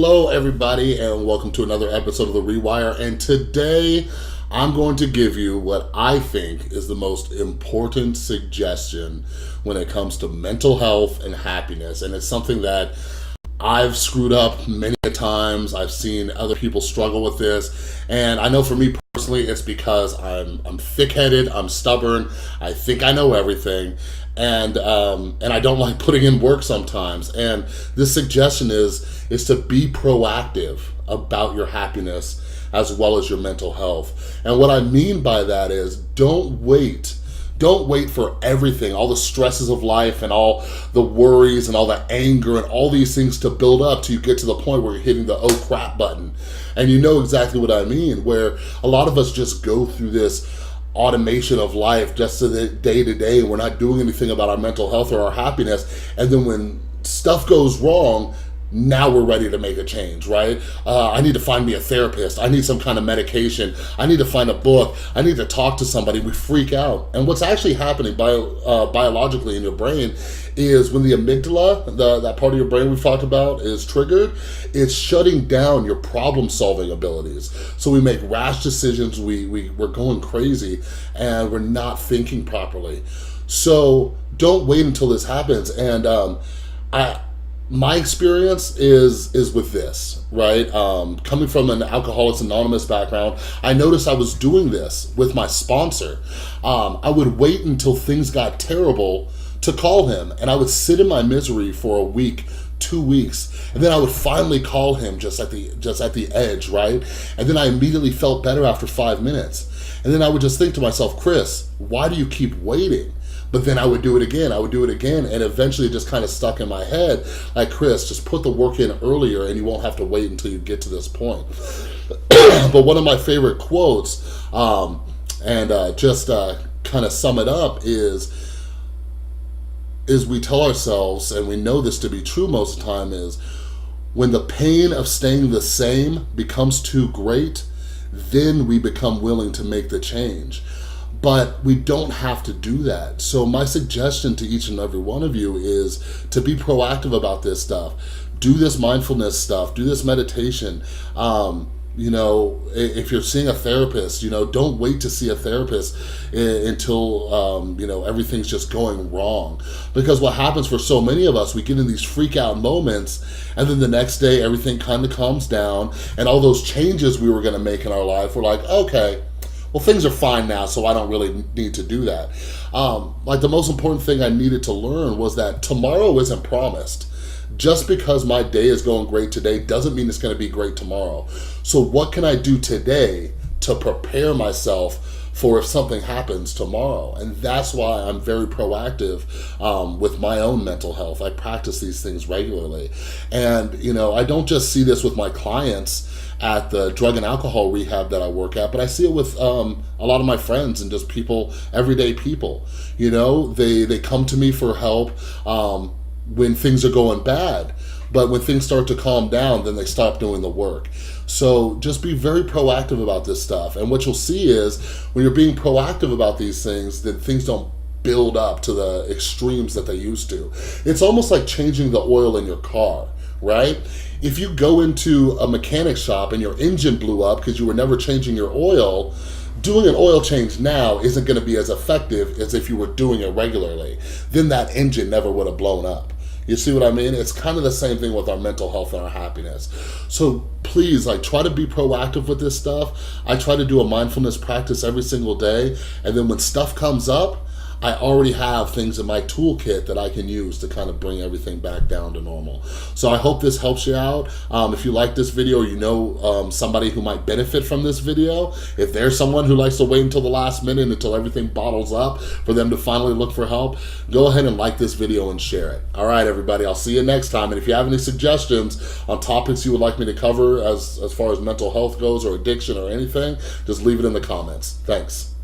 Hello everybody and welcome to another episode of The Rewire, and today I'm going to give you what I think is the most important suggestion when it comes to mental health and happiness, and it's something that I've screwed up many times. I've seen other people struggle with this, and I know for me personally it's because I'm thick-headed, I'm stubborn, I think I know everything, and I don't like putting in work sometimes. And this suggestion is to be proactive about your happiness as well as your mental health. And what I mean by that is don't wait for everything, all the stresses of life and all the worries and all the anger and all these things to build up till you get to the point where you're hitting the oh crap button. And you know exactly what I mean, where a lot of us just go through this automation of life just to the day to day. We're not doing anything about our mental health or our happiness. And then when stuff goes wrong, now we're ready to make a change, right? I need to find me a therapist. I need some kind of medication. I need to find a book. I need to talk to somebody. We freak out. And what's actually happening biologically in your brain is when the amygdala, that part of your brain we've talked about, is triggered, it's shutting down your problem-solving abilities. So we make rash decisions, we're going crazy, and we're not thinking properly. So don't wait until this happens. And my experience is with this, right? Coming from an Alcoholics Anonymous background, I noticed I was doing this with my sponsor. I would wait until things got terrible to call him, and I would sit in my misery for a week, 2 weeks, and then I would finally call him just at the edge, right? And then I immediately felt better after 5 minutes. And then I would just think to myself, Chris, why do you keep waiting? But then I would do it again, and eventually it just kind of stuck in my head, like, Chris, just put the work in earlier and you won't have to wait until you get to this point. But one of my favorite quotes, just kind of sum it up, is we tell ourselves, and we know this to be true most of the time, is when the pain of staying the same becomes too great, then we become willing to make the change. But we don't have to do that. So my suggestion to each and every one of you is to be proactive about this stuff. Do this mindfulness stuff, do this meditation. You know, if you're seeing a therapist, you know, don't wait to see a therapist until, you know, everything's just going wrong. Because what happens for so many of us, we get in these freak out moments, and then the next day everything kind of calms down, and all those changes we were gonna make in our life, we're like, okay, well, things are fine now, so I don't really need to do that. Like, the most important thing I needed to learn was that tomorrow isn't promised. Just because my day is going great today doesn't mean it's gonna be great tomorrow. So what can I do today to prepare myself for if something happens tomorrow? And that's why I'm very proactive with my own mental health. I practice these things regularly. And, you know, I don't just see this with my clients at the drug and alcohol rehab that I work at, but I see it with a lot of my friends and just people, everyday people. You know, they come to me for help when things are going bad, but when things start to calm down, then they stop doing the work. So just be very proactive about this stuff. And what you'll see is when you're being proactive about these things, then things don't build up to the extremes that they used to. It's almost like changing the oil in your car, right? If you go into a mechanic shop and your engine blew up because you were never changing your oil, doing an oil change now isn't gonna be as effective as if you were doing it regularly. Then that engine never would have blown up. You see what I mean? It's kind of the same thing with our mental health and our happiness. So please, like, try to be proactive with this stuff. I try to do a mindfulness practice every single day, and then when stuff comes up, I already have things in my toolkit that I can use to kind of bring everything back down to normal. So I hope this helps you out. If you like this video, or you know somebody who might benefit from this video, if there's someone who likes to wait until the last minute, until everything bottles up for them to finally look for help, go ahead and like this video and share it. All right, everybody, I'll see you next time. And if you have any suggestions on topics you would like me to cover as far as mental health goes, or addiction or anything, just leave it in the comments. Thanks.